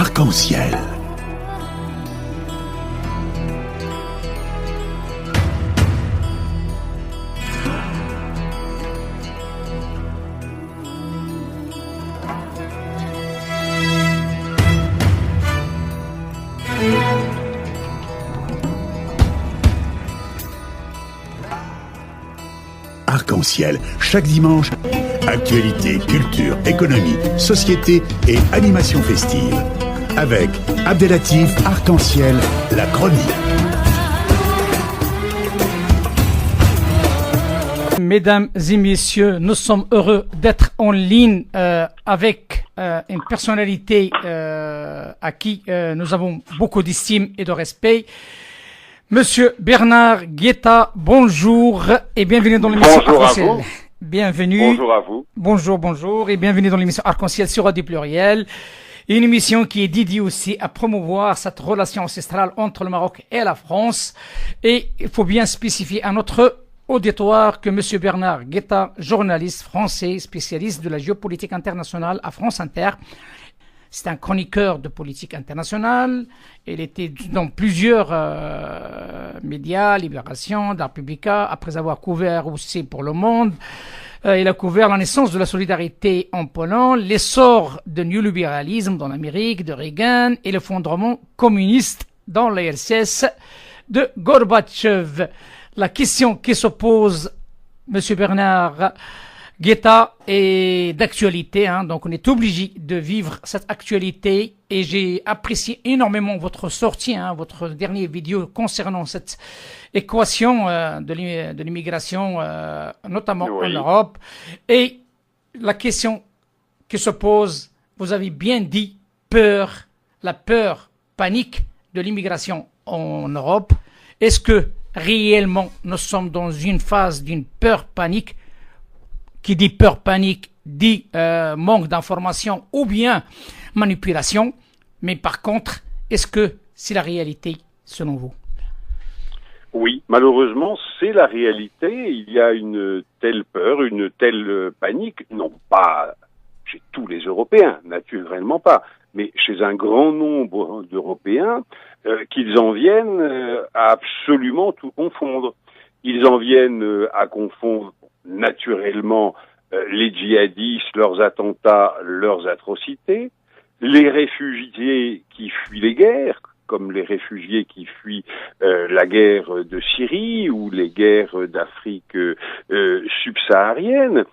Arc-en-ciel. Arc-en-ciel, chaque dimanche, actualité, culture, économie, société et animation festive. Avec Abdelatif Arc-en-ciel, la chronique. Mesdames et messieurs, nous sommes heureux d'être en ligne avec une personnalité à qui nous avons beaucoup d'estime et de respect. Monsieur Bernard Guetta, bonjour et bienvenue dans l'émission Arc-en-ciel. Bonjour à vous. Bienvenue. Bonjour à vous. Bonjour et bienvenue dans l'émission Arc-en-ciel sur Radio Pluriel. Une émission qui est dédiée aussi à promouvoir cette relation ancestrale entre le Maroc et la France. Et il faut bien spécifier à notre auditoire que Monsieur Bernard Guetta, journaliste français, spécialiste de la géopolitique internationale à France Inter, c'est un chroniqueur de politique internationale. Il était dans plusieurs médias, Libération, La Repubblica, après avoir couvert aussi pour Le Monde. Il a couvert la naissance de la solidarité en Pologne, l'essor du néolibéralisme dans l'Amérique de Reagan et l'effondrement communiste dans la RCS de Gorbatchev. La question qui se pose, Monsieur Bernard Guetta, est d'actualité, donc on est obligé de vivre cette actualité et j'ai apprécié énormément votre sortie, votre dernière vidéo concernant cette équation de l'immigration, notamment en Europe. Et la question qui se pose, vous avez bien dit, la peur, panique de l'immigration en Europe. Est-ce que réellement nous sommes dans une phase d'une peur, panique? Qui dit peur, panique, dit manque d'information ou bien manipulation. Mais par contre, est-ce que c'est la réalité selon vous? Oui, malheureusement, c'est la réalité. Il y a une telle peur, une telle panique, non pas chez tous les Européens, naturellement pas, mais chez un grand nombre d'Européens, qu'ils en viennent à absolument tout confondre. Ils en viennent à confondre naturellement les djihadistes, leurs attentats, leurs atrocités, les réfugiés qui fuient les guerres, comme les réfugiés qui fuient la guerre de Syrie ou les guerres d'Afrique subsaharienne,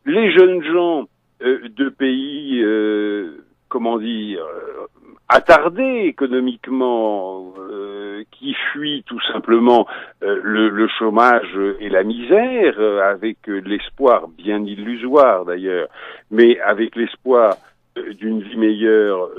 les jeunes gens de pays, attardés économiquement, qui fuient tout simplement le chômage et la misère, avec l'espoir, bien illusoire d'ailleurs, mais avec l'espoir d'une vie meilleure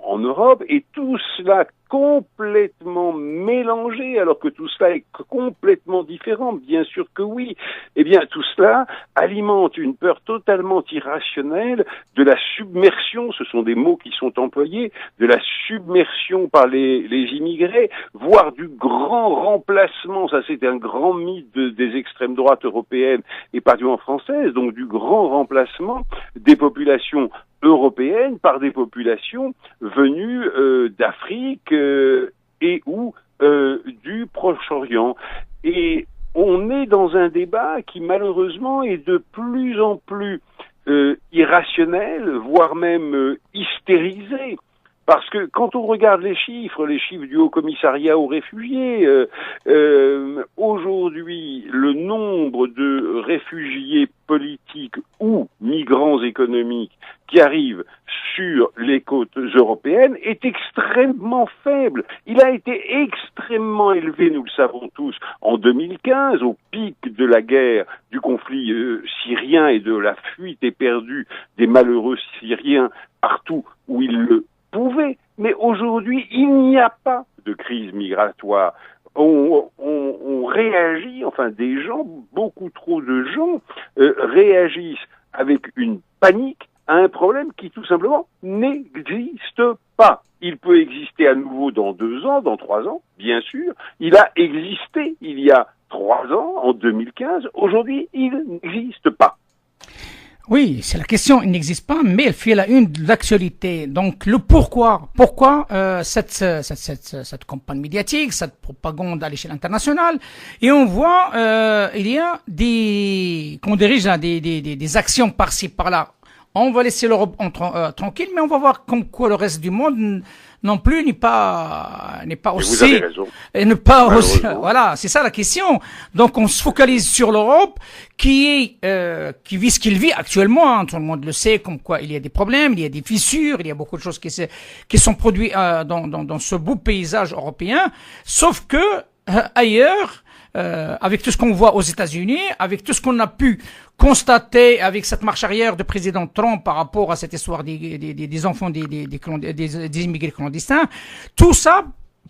en Europe, et tout cela complètement mélangé, alors que tout cela est complètement différent, bien sûr que oui. Eh bien, tout cela alimente une peur totalement irrationnelle de la submersion, ce sont des mots qui sont employés, de la submersion par les immigrés, voire du grand remplacement, ça c'est un grand mythe des extrêmes droites européennes et particulièrement françaises, donc du grand remplacement des populations européennes par des populations venues d'Afrique et ou du Proche-Orient. Et on est dans un débat qui malheureusement est de plus en plus irrationnel, voire même hystérisé. Parce que quand on regarde les chiffres du Haut Commissariat aux réfugiés, aujourd'hui, le nombre de réfugiés politiques ou migrants économiques qui arrivent sur les côtes européennes est extrêmement faible. Il a été extrêmement élevé, nous le savons tous, en 2015, au pic de la guerre, du conflit syrien et de la fuite éperdue des malheureux Syriens partout où ils le pouvaient. Mais aujourd'hui, il n'y a pas de crise migratoire. On réagit, des gens, beaucoup trop de gens réagissent avec une panique à un problème qui tout simplement n'existe pas. Il peut exister à nouveau dans 2 ans, dans 3 ans, bien sûr. Il a existé il y a 3 ans, en 2015. Aujourd'hui, il n'existe pas. Oui, c'est la question. Il n'existe pas, mais elle fait la une de l'actualité. Donc, le pourquoi cette campagne médiatique, cette propagande à l'échelle internationale. Et on voit, il y a qu'on dirige là, des actions par-ci, par-là. On va laisser l'Europe tranquille, mais on va voir comme quoi le reste du monde non plus n'est pas aussi. Vous avez raison. Et ne pas aussi, voilà, c'est ça la question. Donc on se focalise sur l'Europe qui vit ce qu'il vit actuellement. Hein. Tout le monde le sait, comme quoi il y a des problèmes, il y a des fissures, il y a beaucoup de choses qui sont produites dans ce beau paysage européen. Sauf que ailleurs. Avec tout ce qu'on voit aux États-Unis, avec tout ce qu'on a pu constater avec cette marche arrière de président Trump par rapport à cette histoire des enfants des immigrés clandestins, tout ça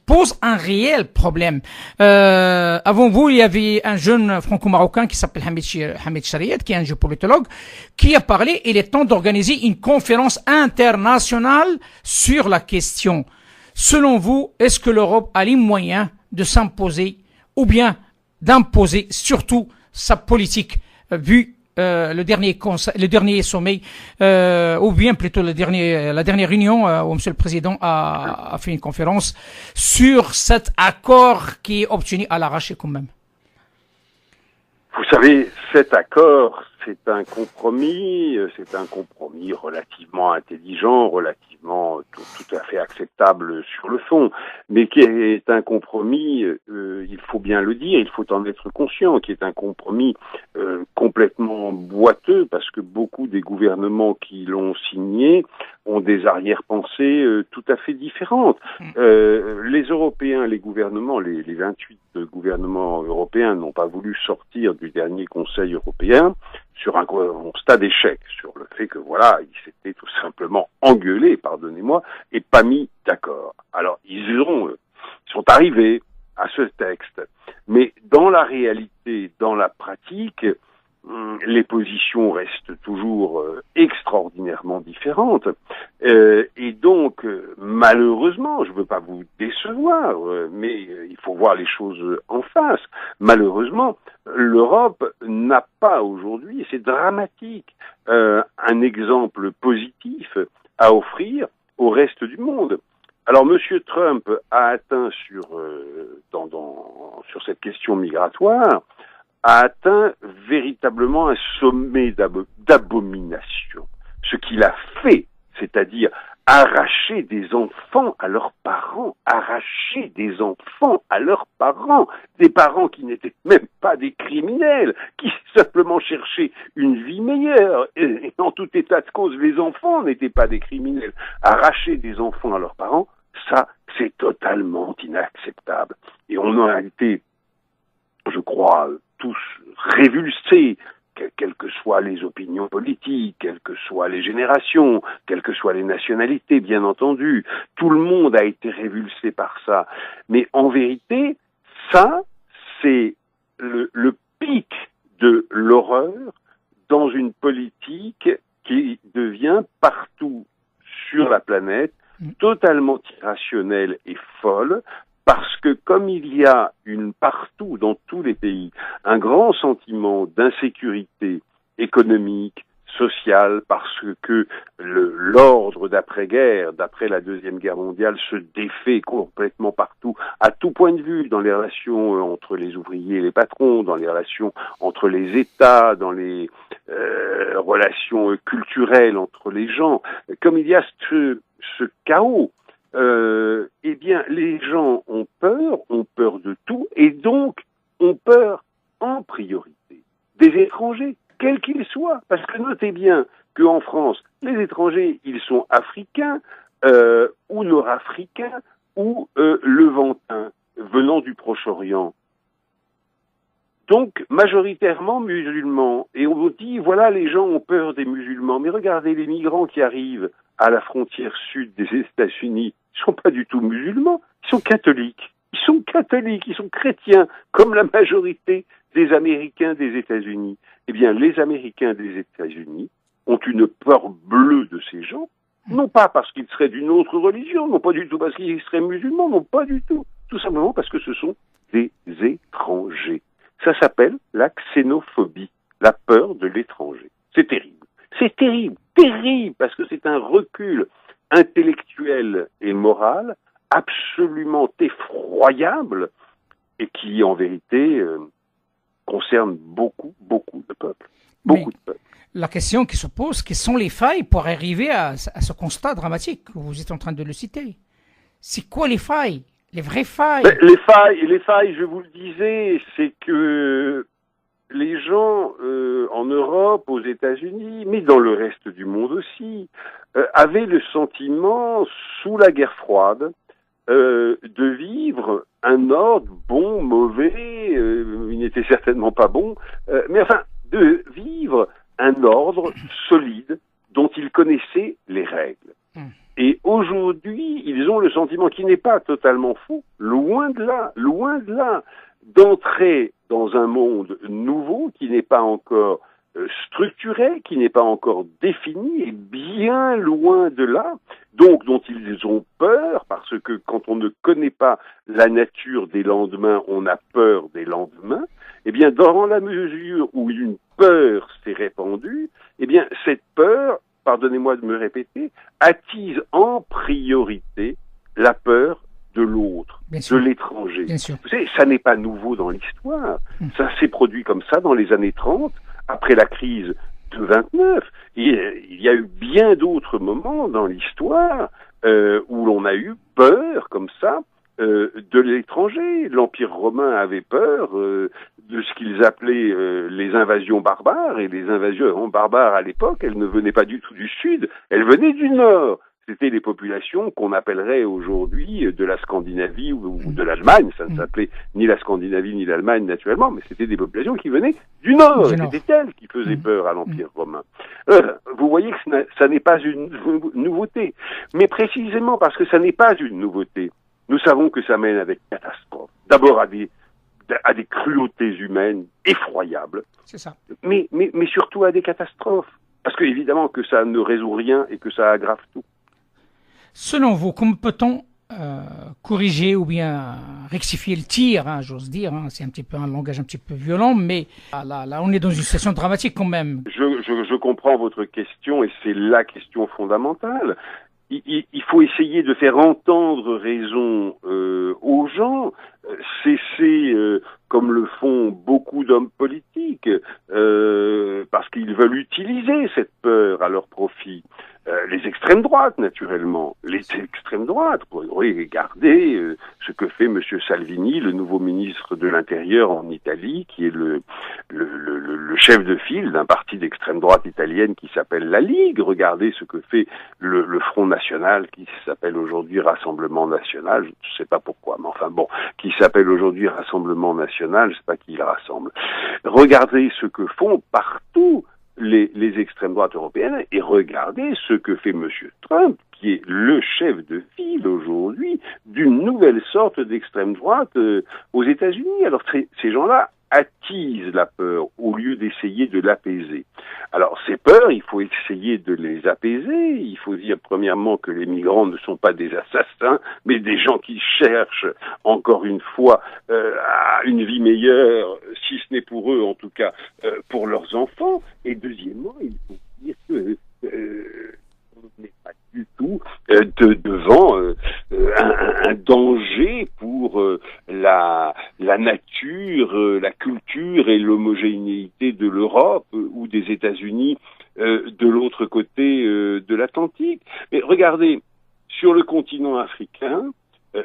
pose un réel problème. Avant vous, il y avait un jeune franco-marocain qui s'appelle Hamid Chariat, qui est un géopolitologue, qui a parlé, il est temps d'organiser une conférence internationale sur la question. Selon vous, est-ce que l'Europe a les moyens de s'imposer ou bien d'imposer surtout sa politique, vu le dernier sommet, ou bien plutôt la dernière réunion où Monsieur le Président a fait une conférence sur cet accord qui est obtenu à l'arraché quand même. Vous savez, cet accord, c'est un compromis relativement intelligent, relativement tout à fait acceptable sur le fond, mais qui est un compromis, il faut bien le dire, il faut en être conscient, qui est un compromis complètement boiteux, parce que beaucoup des gouvernements qui l'ont signé ont des arrière-pensées tout à fait différentes. Les Européens, les gouvernements, les 28 gouvernements européens n'ont pas voulu sortir du dernier Conseil européen sur un constat d'échec, sur le fait que voilà, ils s'étaient tout simplement engueulés, pardonnez-moi, et pas mis d'accord. Alors, ils sont arrivés à ce texte, mais dans la réalité, dans la pratique, les positions restent toujours extraordinairement différentes. Et donc, malheureusement, je ne veux pas vous décevoir, mais il faut voir les choses en face. Malheureusement, l'Europe n'a pas aujourd'hui, et c'est dramatique, un exemple positif à offrir au reste du monde. Alors, Monsieur Trump a atteint sur cette question migratoire, a atteint véritablement un sommet d'abomination. Ce qu'il a fait, c'est-à-dire arracher des enfants à leurs parents, des parents qui n'étaient même pas des criminels, qui simplement cherchaient une vie meilleure. Et en tout état de cause, les enfants n'étaient pas des criminels. Arracher des enfants à leurs parents, ça, c'est totalement inacceptable. Et on en a été, je crois, tous révulsés, quelles que soient les opinions politiques, quelles que soient les générations, quelles que soient les nationalités, bien entendu. Tout le monde a été révulsé par ça. Mais en vérité, ça, c'est le pic de l'horreur dans une politique qui devient partout sur la planète totalement irrationnelle et folle, parce que comme il y a partout dans tous les pays un grand sentiment d'insécurité économique, sociale, parce que l'ordre d'après-guerre, d'après la Deuxième Guerre mondiale, se défait complètement partout, à tout point de vue, dans les relations entre les ouvriers et les patrons, dans les relations entre les États, dans les relations culturelles entre les gens. Comme il y a ce chaos, eh bien, les gens ont peur de tout, et donc ont peur en priorité des étrangers, quels qu'ils soient. Parce que notez bien qu'en France, les étrangers, ils sont africains, ou nord-africains, ou levantins, venant du Proche-Orient. Donc, majoritairement musulmans. Et on vous dit, voilà, les gens ont peur des musulmans. Mais regardez, les migrants qui arrivent à la frontière sud des États-Unis, ils sont pas du tout musulmans, ils sont catholiques. Ils sont chrétiens, comme la majorité des Américains des États-Unis. Eh bien, les Américains des États-Unis ont une peur bleue de ces gens, non pas parce qu'ils seraient d'une autre religion, non pas du tout parce qu'ils seraient musulmans, non pas du tout. Tout simplement parce que ce sont des étrangers. Ça s'appelle la xénophobie, la peur de l'étranger. C'est terrible. C'est terrible, terrible, parce que c'est un recul intellectuel et moral absolument effroyable et qui, en vérité, concerne beaucoup, beaucoup de peuples. Beaucoup de peuples. La question qui se pose, quelles sont les failles pour arriver à ce constat dramatique que vous êtes en train de le citer? C'est quoi les failles? Les vraies failles? Les failles, je vous le disais, c'est que les gens en Europe, aux États-Unis, mais dans le reste du monde aussi, avaient le sentiment, sous la guerre froide, de vivre un ordre bon, mauvais, il n'était certainement pas bon, mais enfin, de vivre un ordre solide dont ils connaissaient les règles. Et aujourd'hui, ils ont le sentiment qui n'est pas totalement faux, loin de là, d'entrer dans un monde nouveau qui n'est pas encore structuré, qui n'est pas encore défini, et bien loin de là, donc dont ils ont peur, parce que quand on ne connaît pas la nature des lendemains, on a peur des lendemains. Eh bien, dans la mesure où une peur s'est répandue, eh bien, cette peur, pardonnez-moi de me répéter, attise en priorité la peur de l'autre, de l'étranger. Vous savez, ça n'est pas nouveau dans l'histoire. Ça s'est produit comme ça dans les années 30, après la crise de 29. Et il y a eu bien d'autres moments dans l'histoire où l'on a eu peur comme ça de l'étranger. L'Empire romain avait peur de ce qu'ils appelaient les invasions barbares, et les invasions barbares à l'époque, elles ne venaient pas du tout du sud, elles venaient du nord. C'était les populations qu'on appellerait aujourd'hui de la Scandinavie ou de l'Allemagne. Ça ne s'appelait ni la Scandinavie ni l'Allemagne naturellement, mais c'était des populations qui venaient du Nord. C'était elles qui faisaient peur à l'Empire romain. Vous voyez que ça n'est pas une nouveauté. Mais précisément parce que ça n'est pas une nouveauté, nous savons que ça mène à des catastrophes. D'abord à des cruautés humaines effroyables. C'est ça. Mais surtout à des catastrophes. Parce que évidemment que ça ne résout rien et que ça aggrave tout. Selon vous, comment peut-on corriger ou bien rectifier le tir, j'ose dire, c'est un petit peu un langage un petit peu violent, mais là on est dans une situation dramatique quand même. Je comprends votre question et c'est la question fondamentale. Il faut essayer de faire entendre raison aux gens, cesser, comme le font beaucoup d'hommes politiques, parce qu'ils veulent utiliser cette peur à leur profit. Les extrêmes droites, naturellement. Les extrêmes droites, pour regarder ce que fait M. Salvini, le nouveau ministre de l'Intérieur en Italie, qui est le chef de file d'un parti d'extrême droite italienne qui s'appelle la Ligue. Regardez ce que fait le Front National, qui s'appelle aujourd'hui Rassemblement National, je ne sais pas pourquoi, mais enfin bon, qui s'appelle aujourd'hui Rassemblement National, je ne sais pas qui il rassemble. Regardez ce que font partout les extrêmes droites européennes, et regardez ce que fait M. Trump, qui est le chef de file aujourd'hui d'une nouvelle sorte d'extrême droite aux États-Unis. Alors ces gens-là attisent la peur au lieu d'essayer de l'apaiser. Alors ces peurs, il faut essayer de les apaiser. Il faut dire premièrement que les migrants ne sont pas des assassins, mais des gens qui cherchent encore une fois à une vie meilleure, si ce n'est pour eux en tout cas, pour leurs enfants. Et deuxièmement, il faut dire que on n'est pas du tout devant un danger pour la nature, la culture et l'homogénéité de l'Europe ou des États-Unis de l'autre côté de l'Atlantique. Mais regardez, sur le continent africain,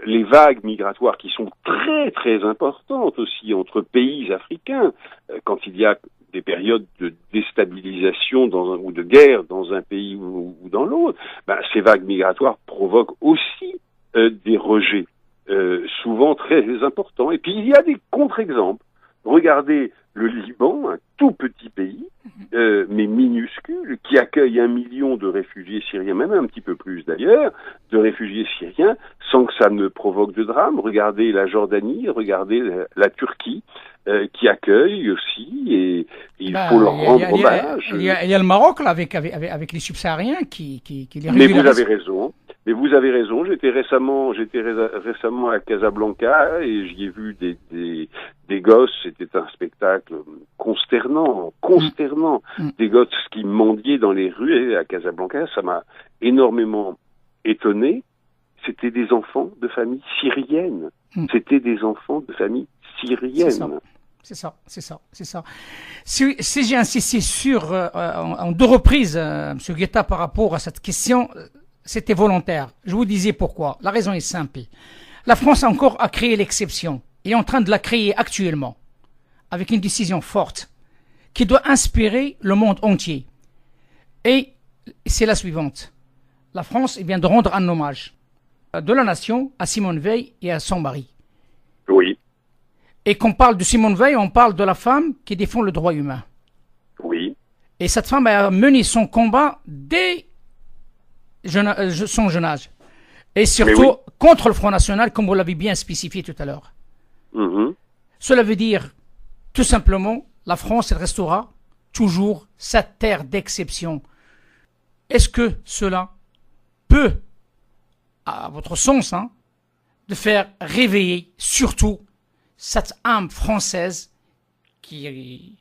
les vagues migratoires qui sont très très importantes aussi entre pays africains, quand il y a des périodes de déstabilisation ou de guerre dans un pays ou dans l'autre, ces vagues migratoires provoquent aussi des rejets, souvent très importants. Et puis il y a des contre-exemples. Regardez le Liban, un tout petit pays, mais minuscule, qui accueille 1 million de réfugiés syriens, même un petit peu plus d'ailleurs, de réfugiés syriens, sans que ça ne provoque de drame. Regardez la Jordanie, regardez la Turquie, qui accueille aussi, et il faut leur rendre hommage. Il y a le Maroc là, avec les subsahariens qui les Mais vous avez raison. Mais vous avez raison, j'étais récemment à Casablanca et j'y ai vu des gosses, c'était un spectacle consternant. Des gosses qui mendiaient dans les rues à Casablanca, ça m'a énormément étonné. C'était des enfants de familles syriennes. C'était des enfants de familles syriennes. C'est ça. Si j'ai insisté sur, en deux reprises, M. Guetta, par rapport à cette question, c'était volontaire. Je vous disais pourquoi. La raison est simple. La France a créé l'exception et est en train de la créer actuellement, avec une décision forte, qui doit inspirer le monde entier. Et c'est la suivante. La France vient de rendre un hommage de la nation à Simone Veil et à son mari. Oui. Et qu'on parle de Simone Veil, on parle de la femme qui défend le droit humain. Oui. Et cette femme a mené son combat dès son jeune âge. Et surtout contre le Front National, comme vous l'avez bien spécifié tout à l'heure. Cela veut dire, tout simplement, la France, elle restera toujours sa terre d'exception. Est-ce que cela peut, à votre sens, de faire réveiller surtout cette âme française qui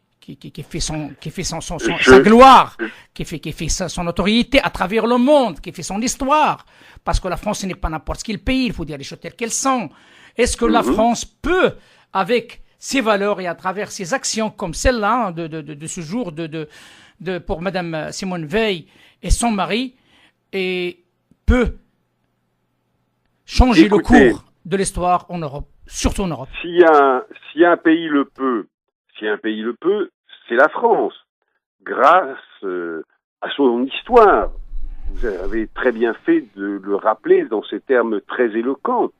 fait sa gloire, qui fait son autorité à travers le monde, qui fait son histoire. Parce que la France, ce n'est pas n'importe quel pays, il faut dire les choses telles qu'elles sont. Est-ce que la France peut, avec ses valeurs et à travers ses actions comme celle-là, de ce jour pour Madame Simone Veil et son mari, et peut changer le cours de l'histoire en Europe, surtout en Europe? Si un pays le peut, c'est la France, grâce à son histoire. Vous avez très bien fait de le rappeler dans ces termes très éloquents.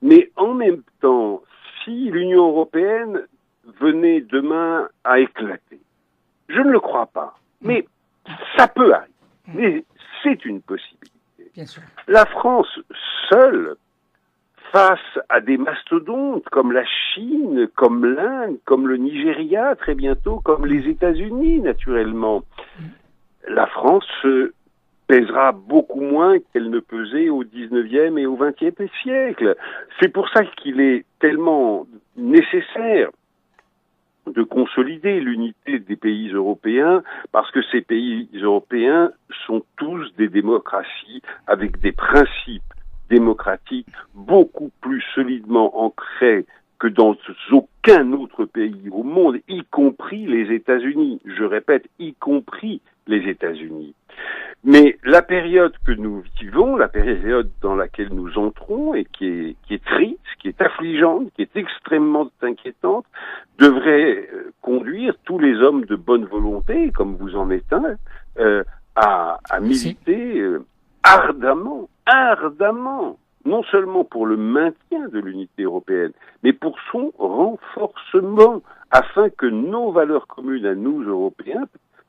Mais en même temps, si l'Union européenne venait demain à éclater, je ne le crois pas, mais ça peut arriver. Mais c'est une possibilité. Bien sûr. La France seule, face à des mastodontes comme la Chine, comme l'Inde, comme le Nigeria, très bientôt, comme les États-Unis, naturellement, la France pèsera beaucoup moins qu'elle ne pesait au 19e et au 20e siècle. C'est pour ça qu'il est tellement nécessaire de consolider l'unité des pays européens, parce que ces pays européens sont tous des démocraties avec des principes démocratiques beaucoup plus solidement ancrés que dans aucun autre pays au monde, y compris les États-Unis. Je répète, y compris les États-Unis. Mais la période que nous vivons, la période dans laquelle nous entrons et qui est triste, qui est affligeante, qui est extrêmement inquiétante, devrait conduire tous les hommes de bonne volonté, comme vous en êtes un, à militer ardemment, non seulement pour le maintien de l'unité européenne, mais pour son renforcement, afin que nos valeurs communes à nous, Européens,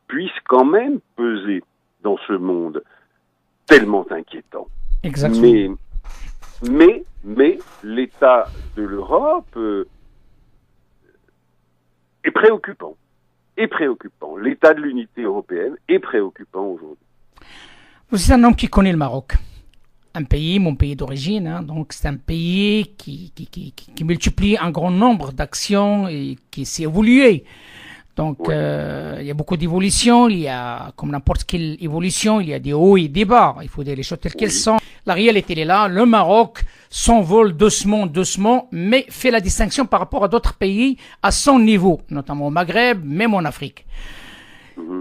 puissent quand même peser dans ce monde tellement inquiétant. Exactement. Mais l'état de l'Europe est préoccupant. L'état de l'unité européenne est préoccupant aujourd'hui. Vous êtes un homme qui connaît le Maroc. Un pays, mon pays d'origine, donc c'est un pays qui multiplie un grand nombre d'actions et qui s'est évolué. Donc, il y a beaucoup d'évolutions, il y a, comme n'importe quelle évolution, il y a des hauts et des bas. Il faut dire les choses telles qu'elles sont. La réalité, elle est là. Le Maroc s'envole doucement, mais fait la distinction par rapport à d'autres pays à son niveau, notamment au Maghreb, même en Afrique.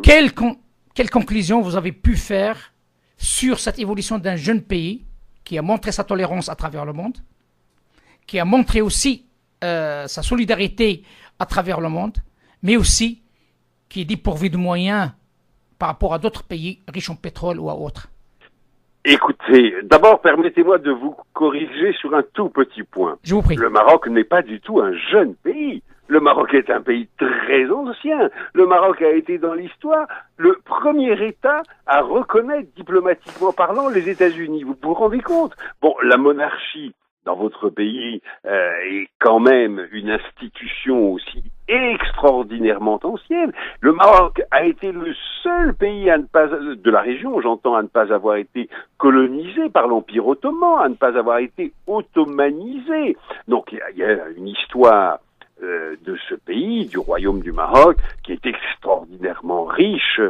Quelle conclusion vous avez pu faire sur cette évolution d'un jeune pays qui a montré sa tolérance à travers le monde, qui a montré aussi sa solidarité à travers le monde, mais aussi qui est dépourvu de moyens par rapport à d'autres pays riches en pétrole ou à autres? Écoutez, d'abord, permettez-moi de vous corriger sur un tout petit point. Je vous prie. Le Maroc n'est pas du tout un jeune pays. Le Maroc est un pays très ancien. Le Maroc a été dans l'histoire le premier État à reconnaître diplomatiquement parlant les États-Unis. Vous vous rendez compte? Bon, la monarchie dans votre pays est quand même une institution aussi extraordinairement ancienne. Le Maroc a été le seul pays de la région, j'entends, à ne pas avoir été colonisé par l'Empire ottoman, à ne pas avoir été ottomanisé. Donc il y a une histoire de ce pays, du royaume du Maroc, qui est extraordinairement riche,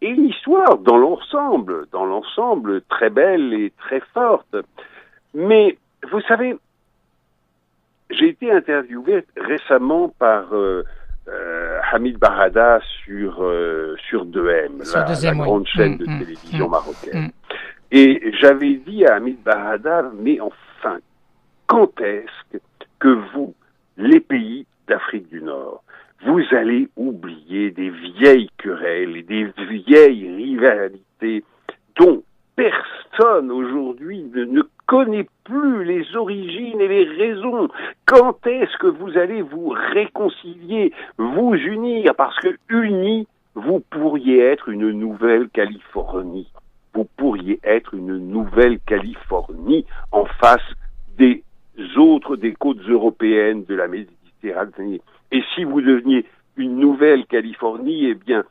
et une histoire dans l'ensemble très belle et très forte. Mais vous savez, j'ai été interviewé récemment par Hamid Barrada sur 2M, la grande chaîne de télévision marocaine. Et j'avais dit à Hamid Barrada, mais enfin, quand est-ce que vous, les pays d'Afrique du Nord, vous allez oublier des vieilles querelles et des vieilles rivalités dont personne aujourd'hui ne connaît plus les origines et les raisons. Quand est-ce que vous allez vous réconcilier, vous unir? Parce que unis, vous pourriez être une nouvelle Californie. Vous pourriez être une nouvelle Californie en face des côtes européennes de la Méditerranée. Et si vous deveniez une nouvelle Californie, eh bien,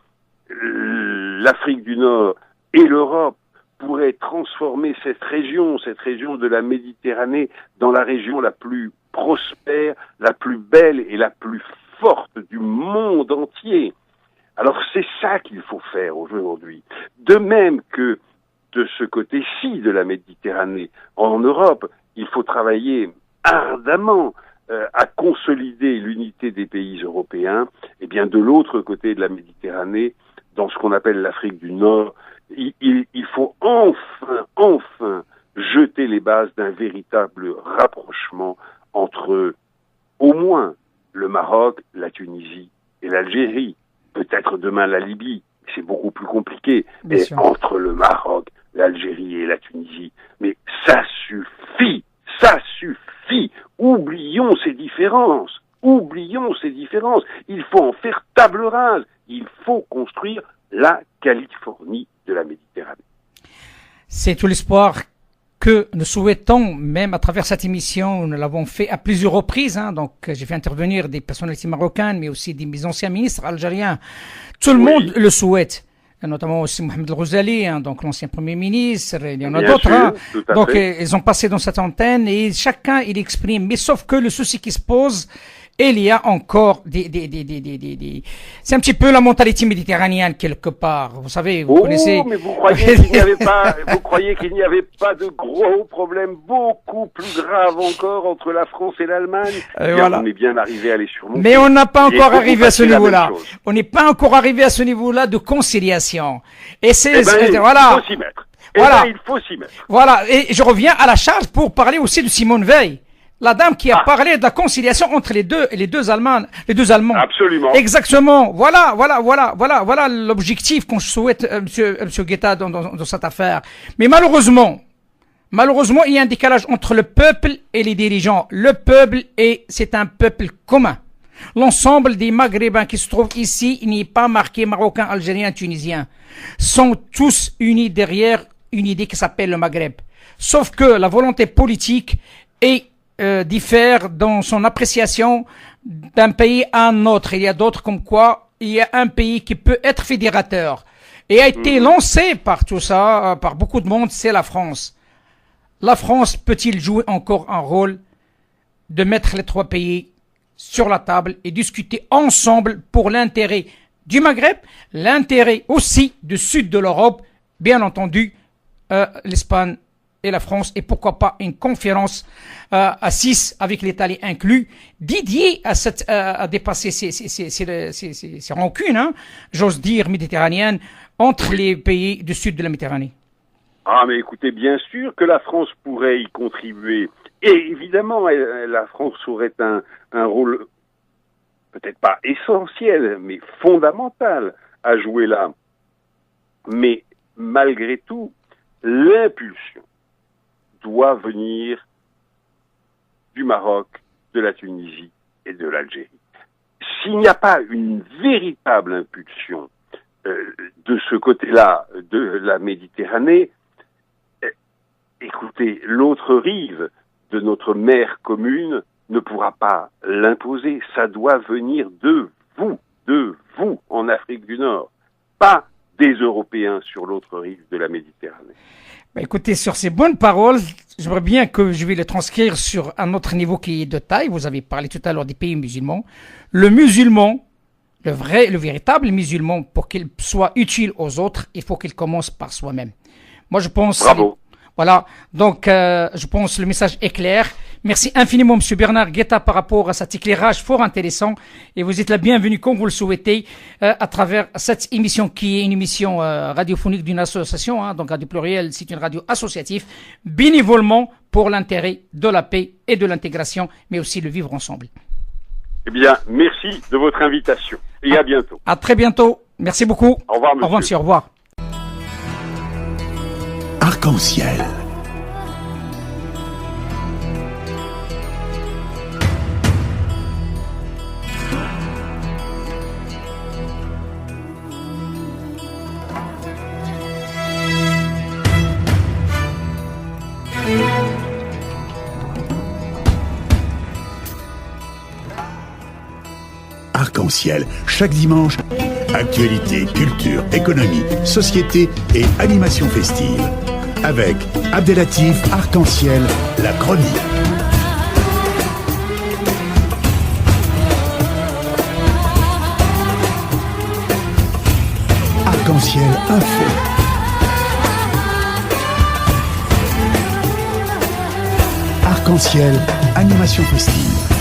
l'Afrique du Nord et l'Europe pourraient transformer cette région de la Méditerranée, dans la région la plus prospère, la plus belle et la plus forte du monde entier. Alors c'est ça qu'il faut faire aujourd'hui. De même que de ce côté-ci de la Méditerranée, en Europe, il faut travailler ardemment à consolider l'unité des pays européens. Et bien de l'autre côté de la Méditerranée, dans ce qu'on appelle l'Afrique du Nord, il faut enfin jeter les bases d'un véritable rapprochement entre au moins le Maroc, la Tunisie et l'Algérie, peut-être demain la Libye, c'est beaucoup plus compliqué, mais entre le Maroc, l'Algérie et la Tunisie. Mais ça suffit, oublions ces différences, il faut en faire table rase, il faut construire la Californie de la Méditerranée. C'est tout l'espoir que nous souhaitons, même à travers cette émission. Nous l'avons fait à plusieurs reprises, donc j'ai fait intervenir des personnalités marocaines, mais aussi des anciens ministres algériens. Tout le monde le souhaite, notamment aussi Mohamed El Ghazali, donc l'ancien premier ministre, il y en a d'autres. Donc ils ont passé dans cette antenne et chacun il exprime, mais sauf que le souci qui se pose, il y a encore c'est un petit peu la mentalité méditerranéenne quelque part. Vous savez, vous connaissez. Mais vous croyez qu'il n'y avait pas de gros problèmes beaucoup plus graves encore entre la France et l'Allemagne? Voilà. On est bien arrivé à les surmonter. Mais on n'a pas encore arrivé à ce niveau-là. On n'est pas encore arrivé à ce niveau-là de conciliation. Et c'est, voilà. Il faut s'y mettre. Voilà. Il faut s'y mettre. Voilà. Et je reviens à la charge pour parler aussi de Simone Veil. La dame qui a parlé de la conciliation entre les deux Allemands. Absolument. Exactement. Voilà l'objectif qu'on souhaite, monsieur Guetta, dans cette affaire. Mais malheureusement, il y a un décalage entre le peuple et les dirigeants. Le peuple c'est un peuple commun. L'ensemble des Maghrébins qui se trouvent ici, il n'y est pas marqué Marocains, Algériens, Tunisiens, sont tous unis derrière une idée qui s'appelle le Maghreb. Sauf que la volonté politique diffère dans son appréciation d'un pays à un autre. Il y a d'autres comme quoi il y a un pays qui peut être fédérateur et a été lancé par tout ça, par beaucoup de monde, c'est la France. La France peut-il jouer encore un rôle de mettre les trois pays sur la table et discuter ensemble pour l'intérêt du Maghreb, l'intérêt aussi du sud de l'Europe, bien entendu, l'Espagne et la France, et pourquoi pas une conférence à 6 avec l'Italie inclus, dédiée à dépasser ces rancunes, j'ose dire méditerranéennes, entre les pays du sud de la Méditerranée. Ah, mais écoutez, bien sûr que la France pourrait y contribuer. Et évidemment, la France aurait un rôle, peut-être pas essentiel, mais fondamental à jouer là. Mais malgré tout, l'impulsion doit venir du Maroc, de la Tunisie et de l'Algérie. S'il n'y a pas une véritable impulsion de ce côté-là de la Méditerranée, écoutez, l'autre rive de notre mer commune ne pourra pas l'imposer. Ça doit venir de vous en Afrique du Nord, pas des Européens sur l'autre rive de la Méditerranée. Bah, écoutez, sur ces bonnes paroles, j'aimerais bien que je vais les transcrire sur un autre niveau qui est de taille. Vous avez parlé tout à l'heure des pays musulmans. Le musulman, le véritable musulman, pour qu'il soit utile aux autres, il faut qu'il commence par soi-même. Moi, je pense... Bravo. Voilà, donc je pense que le message est clair. Merci infiniment, M. Bernard Guetta, par rapport à cet éclairage fort intéressant. Et vous êtes la bienvenue, comme vous le souhaitez, à travers cette émission qui est une émission radiophonique d'une association. Donc Radio Pluriel, c'est une radio associative, bénévolement pour l'intérêt de la paix et de l'intégration, mais aussi le vivre ensemble. Eh bien, merci de votre invitation et à bientôt. À très bientôt. Merci beaucoup. Au revoir, monsieur. Au revoir, monsieur. Au revoir. Arc-en-ciel. Arc-en-ciel, chaque dimanche, actualité, culture, économie, société et animation festive. Avec Abdelatif Arc-en-ciel, la chronique. Arc-en-ciel info. Arc-en-ciel, animation festive.